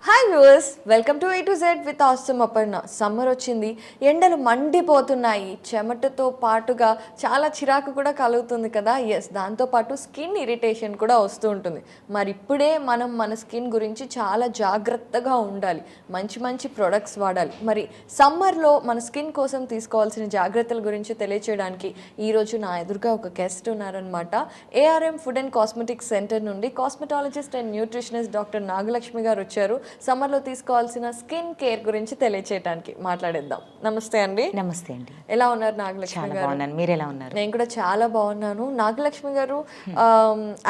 Hi viewers, welcome to A to Z with awesome Aparna. Summer వచ్చింది, ఎండలు మండిపోతున్నాయి, చెమటతో పాటుగా చాలా చిరాకు కూడా కలుగుతుంది కదా. దాంతోపాటు స్కిన్ ఇరిటేషన్ కూడా వస్తూ ఉంటుంది. మరి ఇప్పుడే మనం మన స్కిన్ గురించి చాలా జాగ్రత్తగా ఉండాలి, మంచి మంచి ప్రొడక్ట్స్ వాడాలి. మరి సమ్మర్లో మన స్కిన్ కోసం తీసుకోవాల్సిన జాగ్రత్తల గురించి తెలియచేయడానికి ఈరోజు నా ఎదురుగా ఒక గెస్ట్ ఉన్నారనమాట. ARM food and cosmetics centre నుండి cosmetologist and nutritionist doctor Nagalakshmi garu వచ్చారు. సమ్మర్లో తీసుకోవాల్సిన స్కిన్ కేర్ గురించి తెలియచేయడానికి మాట్లాడేద్దాం. నమస్తే అండి. నమస్తే అండి. ఎలా ఉన్నారు నాగలక్ష్మి గారు? మీరు ఎలా ఉన్నారు? నేను కూడా చాలా బాగున్నాను. నాగలక్ష్మి గారు,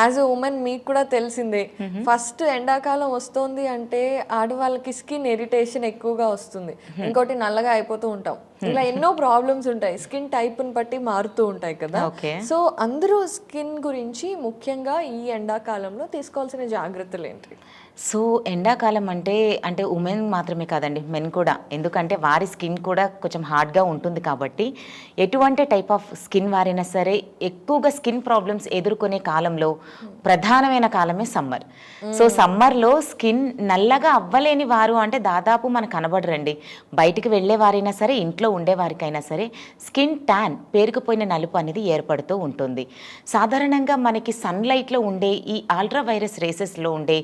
యాజ్ ఎ ఉమెన్ మీకు కూడా తెలిసిందే, ఫస్ట్ ఎండాకాలం వస్తుంది అంటే ఆడవాళ్ళకి స్కిన్ ఇరిటేషన్ ఎక్కువగా వస్తుంది. ఇంకోటి నల్లగా అయిపోతూ ఉంటాం. ఇలా ఎన్నో ప్రాబ్లమ్స్ ఉంటాయి, స్కిన్ టైప్ని బట్టి మారుతూ ఉంటాయి కదా. సో అందరూ స్కిన్ గురించి ముఖ్యంగా ఈ ఎండాకాలంలో తీసుకోవాల్సిన జాగ్రత్తలు ఏంటి? సో ఎండాకాలం అంటే ఉమెన్ మాత్రమే కాదండి, మెన్ కూడా. ఎందుకంటే వారి స్కిన్ కూడా కొంచెం హార్డ్గా ఉంటుంది కాబట్టి ఎటువంటి టైప్ ఆఫ్ స్కిన్ వారైనా సరే ఎక్కువగా స్కిన్ ప్రాబ్లమ్స్ ఎదుర్కొనే కాలంలో ప్రధానమైన కాలమే సమ్మర్. సో సమ్మర్లో స్కిన్ నల్లగా అవ్వలేని వారు అంటే దాదాపు మనకు కనబడరండి. బయటికి వెళ్ళే వారైనా సరే, ఇంట్లో ఉండేవారికైనా సరే స్కిన్ ట్యాన్, పేరుకుపోయిన నలుపు అనేది ఏర్పడుతూ ఉంటుంది. సాధారణంగా మనకి సన్లైట్లో ఉండే ఈ అల్ట్రా వైరస్ రేసెస్లో ఉండే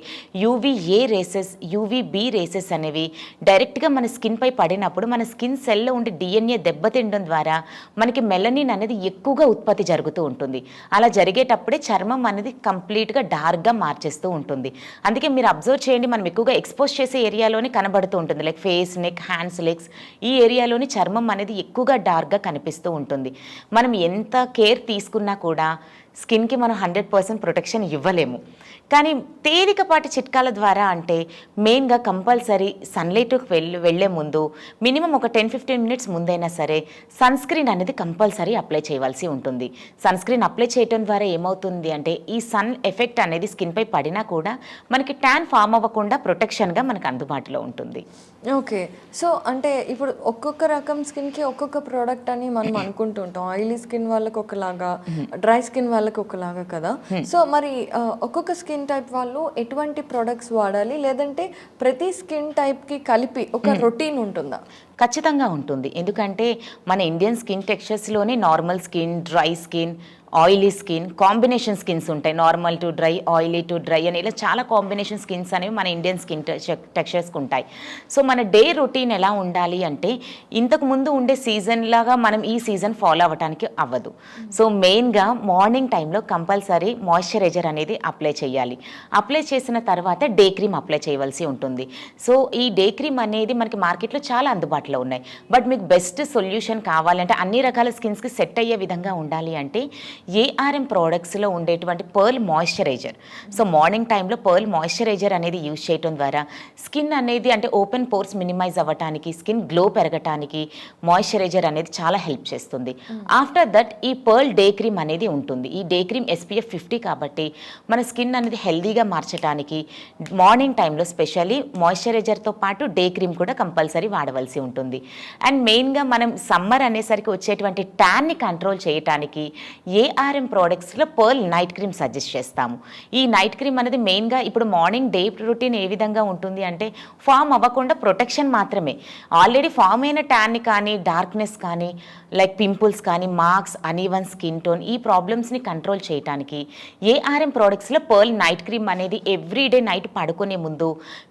UVA రేసెస్, UVB రేసెస్ అనేవి డైరెక్ట్గా మన స్కిన్పై పడినప్పుడు మన స్కిన్ సెల్లో ఉండి DNA దెబ్బతినడం ద్వారా మనకి మెలనిన్ అనేది ఎక్కువగా ఉత్పత్తి జరుగుతూ ఉంటుంది. అలా జరిగేటప్పుడే చర్మం అనేది కంప్లీట్గా డార్క్గా మార్చేస్తూ ఉంటుంది. అందుకే మీరు అబ్జర్వ్ చేయండి, మనం ఎక్కువగా ఎక్స్పోజ్ చేసే ఏరియాలోనే కనబడుతూ ఉంటుంది. Like face, neck, hands, legs, ఈ ఏరియాలోని చర్మం అనేది ఎక్కువగా డార్క్గా కనిపిస్తూ ఉంటుంది. మనం ఎంత కేర్ తీసుకున్నా కూడా స్కిన్కి మనం 100% ప్రొటెక్షన్ ఇవ్వలేము. కానీ తేలికపాటి చిట్కాల ద్వారా అంటే మెయిన్గా కంపల్సరీ సన్లైట్కి వెళ్ళే ముందు మినిమం ఒక 10-15 మినిట్స్ ముందైనా సరే సన్ స్క్రీన్ అనేది కంపల్సరీ అప్లై చేయవలసి ఉంటుంది. సన్ స్క్రీన్ అప్లై చేయడం ద్వారా ఏమవుతుంది అంటే ఈ సన్ ఎఫెక్ట్ అనేది స్కిన్పై పడినా కూడా మనకి ట్యాన్ ఫామ్ అవ్వకుండా ప్రొటెక్షన్గా మనకు అందుబాటులో ఉంటుంది. ఓకే, సో అంటే ఇప్పుడు ఒక్కొక్క రకం స్కిన్కి ఒక్కొక్క ప్రోడక్ట్ అని మనం అనుకుంటుంటాం. ఆయిలీ స్కిన్ వాళ్ళకి ఒకలాగా, డ్రై స్కిన్ వాళ్ళకి ఒకలాగా కదా. సో మరి ఒక్కొక్క స్కిన్ టైప్ వాళ్ళు ఎటువంటి ప్రొడక్ట్స్ వాడాలి, లేదంటే ప్రతి స్కిన్ టైప్కి కలిపి ఒక రొటీన్ ఉంటుందా? ఖచ్చితంగా ఉంటుంది. ఎందుకంటే మన ఇండియన్ స్కిన్ టెక్స్చర్స్లోనే normal skin, dry skin, oily skin, combination skins ఉంటాయి. Normal to dry, oily to dry అని ఇలా చాలా కాంబినేషన్ స్కిన్స్ అనేవి మన ఇండియన్ స్కిన్ టెక్స్చర్స్కి ఉంటాయి. సో మన డే రొటీన్ ఎలా ఉండాలి అంటే ఇంతకు ముందు ఉండే సీజన్ లాగా మనం ఈ సీజన్ ఫాలో అవ్వడానికి అవ్వదు. సో మెయిన్గా మార్నింగ్ టైంలో కంపల్సరీ మాయిశ్చరైజర్ అనేది అప్లై చేయాలి. అప్లై చేసిన తర్వాత డే క్రీమ్ అప్లై చేయవలసి ఉంటుంది. సో ఈ డే క్రీమ్ అనేది మనకి మార్కెట్లో చాలా అందుబాటులో ఉన్నాయి. బట్ మీకు బెస్ట్ సొల్యూషన్ కావాలంటే, అన్ని రకాల స్కిన్స్కి సెట్ అయ్యే విధంగా ఉండాలి అంటే ARM ప్రోడక్ట్స్లో ఉండేటువంటి పర్ల్ మాయిశ్చరైజర్. సో మార్నింగ్ టైంలో పర్ల్ మాయిశ్చరైజర్ అనేది యూజ్ చేయడం ద్వారా స్కిన్ అనేది అంటే ఓపెన్ పోర్స్ మినిమైజ్ అవ్వటానికి, స్కిన్ గ్లో పెరగటానికి మాయిశ్చరైజర్ అనేది చాలా హెల్ప్ చేస్తుంది. ఆఫ్టర్ దట్ ఈ పర్ల్ డే క్రీమ్ అనేది ఉంటుంది. ఈ డే క్రీమ్ SPF 50 కాబట్టి మన స్కిన్ అనేది హెల్దీగా మార్చడానికి మార్నింగ్ టైంలో స్పెషల్లీ మాయిశ్చరైజర్తో పాటు డే క్రీమ్ కూడా కంపల్సరీ వాడవలసి ఉంటుంది. అండ్ మెయిన్గా మనం సమ్మర్ అనేసరికి వచ్చేటువంటి ట్యాన్ని కంట్రోల్ చేయడానికి ARM ప్రోడక్ట్స్లో పర్ల్ నైట్ క్రీమ్ సజెస్ట్ చేస్తాము. ఈ నైట్ క్రీమ్ అనేది మెయిన్గా ఇప్పుడు మార్నింగ్ డే రొటీన్ ఏ విధంగా ఉంటుంది అంటే ఫామ్ అవ్వకుండా ప్రొటెక్షన్ మాత్రమే. ఆల్రెడీ ఫామ్ అయిన ట్యాన్ని కానీ, డార్క్నెస్ కానీ, లైక్ పింపుల్స్ కానీ, మార్క్స్, అనీవన్ స్కిన్ టోన్, ఈ ప్రాబ్లమ్స్ని కంట్రోల్ చేయడానికి ARM ప్రోడక్ట్స్లో పర్ల్ నైట్ క్రీమ్ అనేది ఎవ్రీడే నైట్ పడుకునే ముందు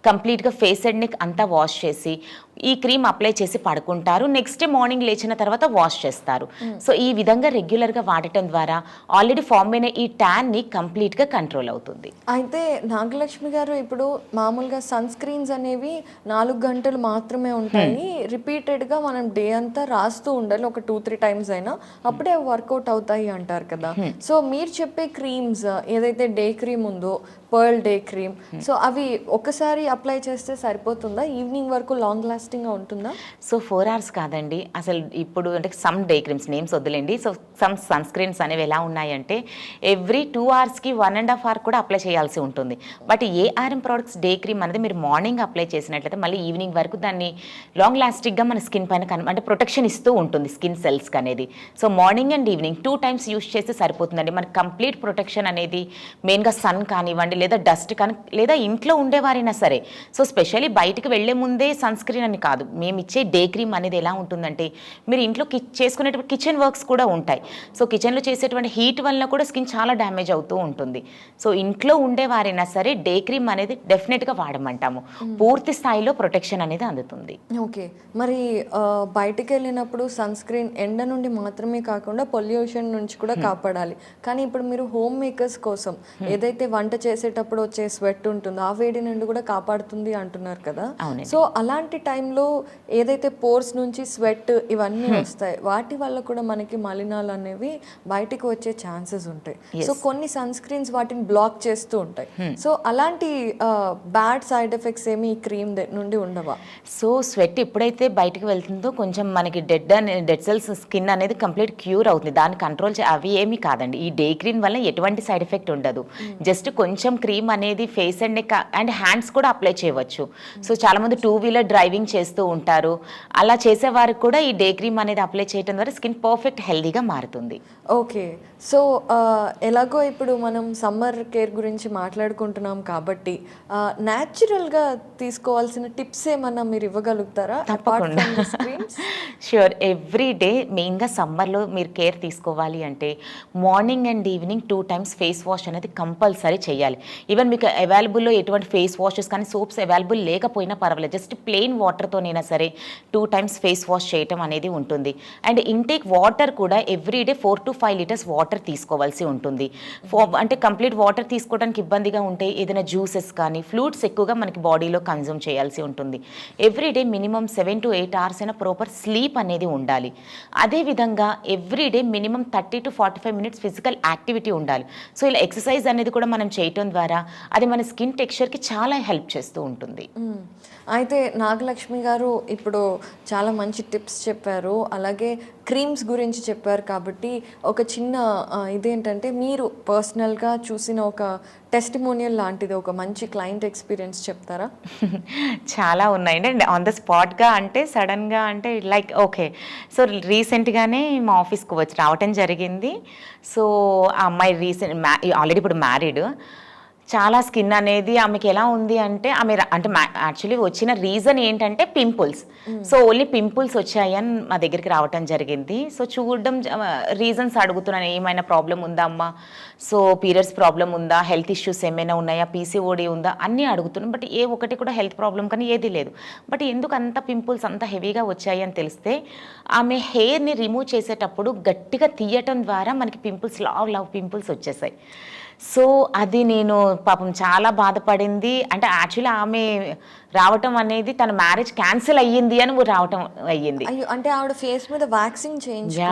కంప్లీట్గా ఫేస్ అండ్ నెక్ అంతా వాష్ చేసి ఈ క్రీమ్ అప్లై చేసి పడుకుంటారు. నెక్స్ట్ డే మార్నింగ్ లేచిన తర్వాత వాష్ చేస్తారు. సో ఈ విధంగా రెగ్యులర్గా వాడటం ద్వారా ఆల్రెడీ ఫామ్ అయిన ఈ ట్యాన్ని కంప్లీట్గా కంట్రోల్ అవుతుంది. అయితే నాగలక్ష్మి గారు, ఇప్పుడు మామూలుగా సన్ స్క్రీన్స్ అనేవి 4 గంటలు మాత్రమే ఉంటాయి. రిపీటెడ్గా మనం డే అంతా రాస్తూ ఉండాలి, ఒక 2-3 టైమ్స్ అయినా, అప్పుడే వర్కౌట్ అవుతాయి అంటారు కదా. సో మీరు చెప్పే క్రీమ్స్ ఏదైతే డే క్రీమ్ ఉందో, పర్ల్ డే క్రీమ్, సో అవి ఒకసారి అప్లై చేస్తే సరిపోతుందా? ఈవినింగ్ వరకు లాంగ్ లాస్టింగ్గా ఉంటుందా? సో 4 hours కాదండి అసలు. ఇప్పుడు అంటే సమ్ డే క్రీమ్స్ నేమ్స్ వద్దులేండి. సో సమ్ సన్ స్క్రీన్స్ అనేవి ఎలా ఉన్నాయంటే ఎవ్రీ 2 అవర్స్కి 1.5 అవర్ కూడా అప్లై చేయాల్సి ఉంటుంది. But ARM products day cream అనేది మీరు మార్నింగ్ అప్లై చేసినట్లయితే మళ్ళీ ఈవినింగ్ వరకు దాన్ని లాంగ్ లాస్టిక్గా మన స్కిన్ పైన అంటే ప్రొటెక్షన్ ఇస్తూ ఉంటుంది స్కిన్ సెల్స్కి అనేది. So morning and evening 2 times use చేస్తే సరిపోతుందండి. మనకి కంప్లీట్ ప్రొటెక్షన్ అనేది మెయిన్గా సన్ కానివ్వండి, లేదా డస్ట్ కానీ, లేదా ఇంట్లో ఉండేవారైనా సరే. సో స్పెషల్లీ బయటికి వెళ్లే ముందే సన్ స్క్రీన్ అని కాదు, మేము ఇచ్చే డే క్రీమ్ అనేది ఎలా ఉంటుందంటే మీరు ఇంట్లో చేసుకునేటువంటి కిచెన్ వర్క్స్ కూడా ఉంటాయి. సో కిచెన్లో చేసేటువంటి హీట్ వల్ల కూడా స్కిన్ చాలా డ్యామేజ్ అవుతూ ఉంటుంది. సో ఇంట్లో ఉండేవారైనా సరే డే క్రీమ్ అనేది డెఫినెట్గా వాడమంటాము. పూర్తి స్థాయిలో ప్రొటెక్షన్ అనేది అందుతుంది. ఓకే, మరి బయటికి వెళ్ళినప్పుడు సన్ స్క్రీన్ ఎండ నుండి మాత్రమే కాకుండా పొల్యూషన్ నుంచి కూడా కాపాడాలి. కానీ ఇప్పుడు మీరు హోమ్ మేకర్స్ కోసం ఏదైతే వంట చేసేటప్పుడు వచ్చే స్వెట్ ఉంటుందో ఆ వేడి నుండి కూడా కాపాడుతుంది అంటున్నారు కదా. సో అలాంటి టైంలో ఏదైతే పోర్స్ నుంచి స్వెట్ ఇవన్నీ వస్తాయి, వాటి వల్ల కూడా మనకి మలినాలు అనేవి బయటికి వచ్చే ఛాన్సెస్ ఉంటాయి. సో కొన్ని సన్ స్క్రీన్స్ వాటిని బ్లాక్ చేస్తూ ఉంటాయి. సో అలాంటి బ్యాడ్ సైడ్ ఎఫెక్ట్స్ ఏమి ఈ క్రీమ్ నుండి ఉండవా? సో స్వెట్ ఎప్పుడైతే బయటికి వెళ్తుందో కొంచెం మనకి డెడ్ సెల్స్ స్కిన్ అనేది కంప్లీట్ క్యూర్ అవుతుంది. దాన్ని కంట్రోల్ అవి ఏమీ కాదండి. ఈ డే క్రీమ్ వల్ల ఎటువంటి సైడ్ ఎఫెక్ట్ ఉండదు. జస్ట్ కొంచెం క్రీమ్ అనేది face and neck and hands కూడా అప్లై చేయవచ్చు. సో చాలామంది 2-వీలర్ డ్రైవింగ్ చేస్తూ ఉంటారు. అలా చేసేవారికి కూడా ఈ డే క్రీమ్ అనేది అప్లై చేయడం ద్వారా స్కిన్ పర్ఫెక్ట్ హెల్దీగా మారుతుంది. ఓకే, సో ఎలాగో ఇప్పుడు మనం సమ్మర్ కేర్ గురించి మాట్లాడుకుంటున్నాం కాబట్టి న్యాచురల్గా తీసుకోవాల్సిన టిప్స్ ఏమన్నా మీరు ఇవ్వగలుగుతారా? తప్పకుండా. ష్యూర్. ఎవ్రీ డే మెయిన్గా సమ్మర్లో మీరు కేర్ తీసుకోవాలి అంటే morning and evening 2 times face wash అనేది కంపల్సరీ చేయాలి. ఈవెన్ మీకు అవైలబుల్లో ఎటువంటి ఫేస్ వాషెస్ కానీ సోప్స్ అవైలబుల్ లేకపోయినా పర్వాలేదు, జస్ట్ ప్లెయిన్ వాటర్తోనైనా సరే 2 టైమ్స్ ఫేస్ వాష్ చేయటం అనేది ఉంటుంది. అండ్ ఇంటేక్ వాటర్ కూడా every day 4 to 5 litres water తీసుకోవాల్సి ఉంటుంది. అంటే కంప్లీట్ వాటర్ తీసుకోవడానికి ఇబ్బందిగా ఉంటే ఏదైనా జ్యూసెస్ కానీ ఫ్లూయిడ్స్ ఎక్కువగా మనకి బాడీలో కన్జ్యూమ్ చేయాల్సి ఉంటుంది. Every day minimum 7 to 8 hours అయినా ప్రాపర్ స్లీప్ అనేది ఉండాలి. అదేవిధంగా every day minimum 30 to 45 minutes physical activity ఉండాలి. సో ఇలా ఎక్సర్సైజ్ అనేది కూడా మనం చేయటం ద్వారా అది మన స్కిన్ టెక్స్చర్కి చాలా హెల్ప్ చేస్తూ ఉంటుంది. అయితే నాగలక్ష్మి గారు ఇప్పుడు చాలా మంచి టిప్స్ చెప్పారు, అలాగే క్రీమ్స్ గురించి చెప్పారు. కాబట్టి ఒక చిన్న ఇదేంటంటే మీరు పర్సనల్గా చూసిన ఒక టెస్టిమోనియల్ లాంటిది, ఒక మంచి క్లయింట్ ఎక్స్పీరియన్స్ చెప్తారా? చాలా ఉన్నాయండి. అండ్ ఆన్ ద స్పాట్గా అంటే సడన్గా అంటే లైక్ ఓకే, సో రీసెంట్గానే మా ఆఫీస్కి రావటం జరిగింది. సో ఆ అమ్మాయి ఆల్రెడీ ఇప్పుడు మ్యారీడ్. చాలా స్కిన్ అనేది ఆమెకి ఎలా ఉంది అంటే ఆమె అంటే యాక్చువల్లీ వచ్చిన రీజన్ ఏంటంటే పింపుల్స్. సో ఓన్లీ పింపుల్స్ వచ్చాయని మా దగ్గరికి రావటం జరిగింది. సో చూడడం రీజన్స్ అడుగుతున్నాను, ఏమైనా ప్రాబ్లం ఉందా అమ్మా, సో పీరియడ్స్ ప్రాబ్లం ఉందా, హెల్త్ ఇష్యూస్ ఏమైనా ఉన్నాయా, పీసీఓడి ఉందా అన్నీ అడుగుతున్నాను. బట్ ఏ ఒకటి కూడా హెల్త్ ప్రాబ్లం కానీ ఏది లేదు. బట్ ఎందుకు అంత పింపుల్స్ అంత హెవీగా వచ్చాయి అని తెలిస్తే ఆమె హెయిర్ని రిమూవ్ చేసేటప్పుడు గట్టిగా తీయటం ద్వారా మనకి పింపుల్స్ లావ్ పింపుల్స్ వచ్చేసాయి. సో అది నేను పాపం చాలా బాధపడింది. అంటే యాక్చువల్లీ ఆమె రావటం అనేది తన మ్యారేజ్ క్యాన్సిల్ అయ్యింది అని రావటం అయ్యింది. అంటే ఆవిడ ఫేస్ మీద వ్యాక్సింగ్ చేయించి,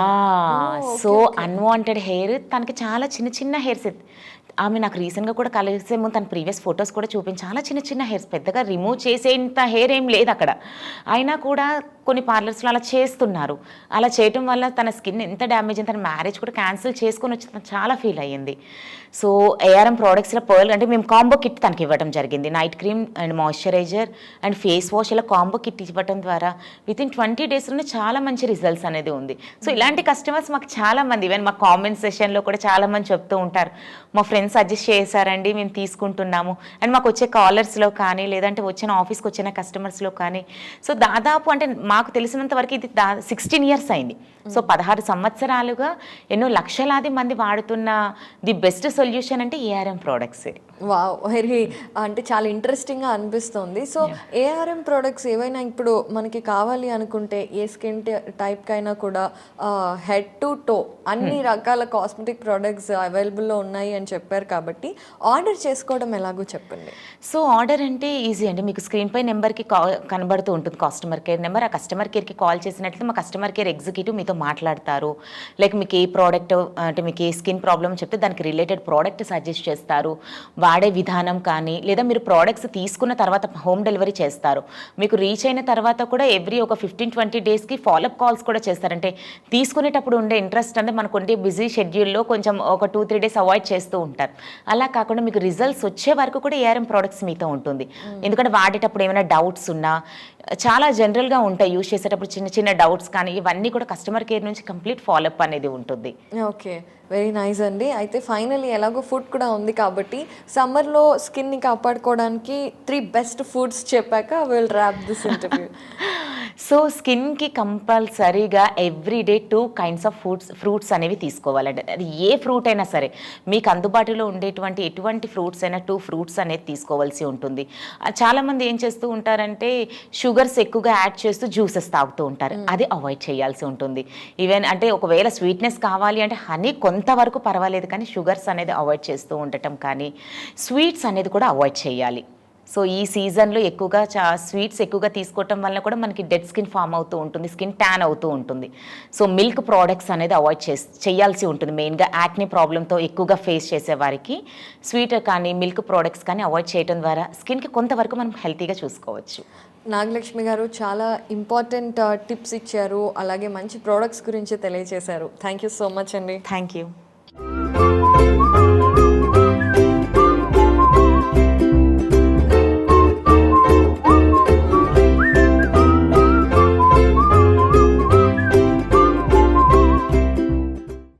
సో అన్వాంటెడ్ హెయిర్ తనకి చాలా చిన్న హెయిర్స్. ఆమె నాకు రీసెంట్గా కూడా కలిసేమో తన ప్రీవియస్ ఫొటోస్ కూడా చూపించి చాలా చిన్న హెయిర్స్, పెద్దగా రిమూవ్ చేసేంత హెయిర్ ఏం లేదు అక్కడ. అయినా కూడా కొన్ని పార్లర్స్లో అలా చేస్తున్నారు. అలా చేయటం వల్ల తన స్కిన్ ఎంత డ్యామేజ్ అయింది, తన మ్యారేజ్ కూడా క్యాన్సిల్ చేసుకొని వచ్చి తను చాలా ఫీల్ అయ్యింది. సో ఏఆర్ఎం ప్రోడక్ట్స్లో పర్ల్ అంటే మేము కాంబో కిట్ తనకి ఇవ్వడం జరిగింది. Night cream and moisturiser and face wash ఇలా కాంబో కిట్ ఇవ్వడం ద్వారా వితిన్ 20 డేస్లోనే చాలా మంచి రిజల్ట్స్ అనేది ఉంది. సో ఇలాంటి కస్టమర్స్ మాకు చాలా మంది, ఈవెన్ మా కామెంట్ సెషన్లో కూడా చాలా మంది చెప్తూ ఉంటారు, మా ఫ్రెండ్స్ సజెస్ట్ చేశారండి, మేము తీసుకుంటున్నాము. అండ్ మాకు వచ్చే కాలర్స్లో కానీ లేదంటే వచ్చిన ఆఫీస్కి వచ్చిన కస్టమర్స్లో కానీ. సో దాదాపు అంటే మాకు తెలిసినంత వరకు ఇది 16 ఇయర్స్ అయింది. సో 16 సంవత్సరాలుగా ఎన్నో లక్షలాది మంది వాడుతున్న ది బెస్ట్ సొల్యూషన్ అంటే ఏఆర్ఎం ప్రోడక్ట్స్. వావ్, వెరీ అంటే చాలా ఇంట్రెస్టింగ్గా అనిపిస్తుంది. సో ఏఆర్ఎం ప్రోడక్ట్స్ ఏవైనా ఇప్పుడు మనకి కావాలి అనుకుంటే ఏ స్కిన్ టైప్కైనా కూడా హెడ్ టు టో అన్ని రకాల కాస్మెటిక్ ప్రోడక్ట్స్ అవైలబుల్లో ఉన్నాయి అని చెప్పారు. కాబట్టి ఆర్డర్ చేసుకోవడం ఎలాగో చెప్పండి. సో ఆర్డర్ అంటే ఈజీ అండి. మీకు స్క్రీన్ పై నెంబర్కి కనబడుతూ ఉంటుంది కస్టమర్ కేర్ నెంబర్. ఆ కస్టమర్ కేర్కి కాల్ చేసినట్లయితే మా కస్టమర్ కేర్ ఎగ్జిక్యూటివ్ మీతో మాట్లాడతారు. లైక్ మీకు ఏ ప్రోడక్ట్ అంటే మీకు ఏ స్కిన్ ప్రాబ్లమ్ చెప్తే దానికి రిలేటెడ్ ప్రోడక్ట్ సజెస్ట్ చేస్తారు. వాడే విధానం కానీ లేదా మీరు ప్రోడక్ట్స్ తీసుకున్న తర్వాత హోమ్ డెలివరీ చేస్తారు. మీకు రీచ్ అయిన తర్వాత కూడా ఎవ్రీ ఒక 15-20 డేస్కి ఫాలోఅప్ కాల్స్ కూడా చేస్తారంటే తీసుకునేటప్పుడు ఉండే ఇంట్రెస్ట్ అంటే మనకు ఉండే బిజీ షెడ్యూల్లో కొంచెం ఒక 2-3 డేస్ అవాయిడ్ చేస్తూ ఉంటారు. అలా కాకుండా మీకు రిజల్ట్స్ వచ్చే వరకు కూడా ఏఆర్ఎం ప్రోడక్ట్స్ మీతో ఉంటుంది. ఎందుకంటే వాడేటప్పుడు ఏమైనా డౌట్స్ ఉన్నా చాలా జనరల్గా ఉంటాయి. యూజ్ చేసేటప్పుడు చిన్న చిన్న డౌట్స్ కానీ ఇవన్నీ కూడా కస్టమర్ కేర్ నుంచి కంప్లీట్ ఫాలోఅప్ అనేది ఉంటుంది. ఓకే, వెరీ నైస్ అండి. అయితే ఫైనల్లీ ఎలాగో ఫుడ్ కూడా ఉంది కాబట్టి సమ్మర్లో స్కిన్ని కాపాడుకోవడానికి 3 బెస్ట్ ఫుడ్స్ చెప్పాక will wrap this interview. So స్కిన్కి కంపల్సరీగా ఎవ్రీడే 2 కైండ్స్ ఆఫ్ ఫ్రూట్స్ అనేవి తీసుకోవాలండి. అది ఏ ఫ్రూట్ అయినా సరే మీకు అందుబాటులో ఉండేటువంటి ఎటువంటి ఫ్రూట్స్ అయినా 2 ఫ్రూట్స్ అనేది తీసుకోవాల్సి ఉంటుంది. చాలామంది ఏం చేస్తూ ఉంటారంటే షుగర్స్ ఎక్కువగా యాడ్ చేస్తూ జ్యూసెస్ తాగుతూ ఉంటారు. అది అవాయిడ్ చేయాల్సి ఉంటుంది. ఈవెన్ అంటే ఒకవేళ స్వీట్నెస్ కావాలి అంటే హనీ కొంతవరకు పర్వాలేదు, కానీ షుగర్స్ అనేది అవాయిడ్ చేస్తూ ఉండటం కానీ స్వీట్స్ అనేది కూడా అవాయిడ్ చేయాలి. సో ఈ సీజన్లో ఎక్కువగా స్వీట్స్ ఎక్కువగా తీసుకోవటం వల్ల కూడా మనకి డెడ్ స్కిన్ ఫామ్ అవుతూ ఉంటుంది, స్కిన్ ట్యాన్ అవుతూ ఉంటుంది. సో మిల్క్ ప్రోడక్ట్స్ అనేది అవాయిడ్ చేయాల్సి ఉంటుంది. మెయిన్గా యాక్నీ ప్రాబ్లంతో ఎక్కువగా ఫేస్ చేసే వారికి స్వీట్ కానీ మిల్క్ ప్రోడక్ట్స్ కానీ అవాయిడ్ చేయడం ద్వారా స్కిన్కి కొంతవరకు మనం హెల్తీగా చూసుకోవచ్చు. నాగలక్ష్మి గారు చాలా ఇంపార్టెంట్ టిప్స్ ఇచ్చారు, అలాగే మంచి ప్రోడక్ట్స్ గురించి తెలియజేశారు. థ్యాంక్ యూ సో మచ్ అండి. Thank you.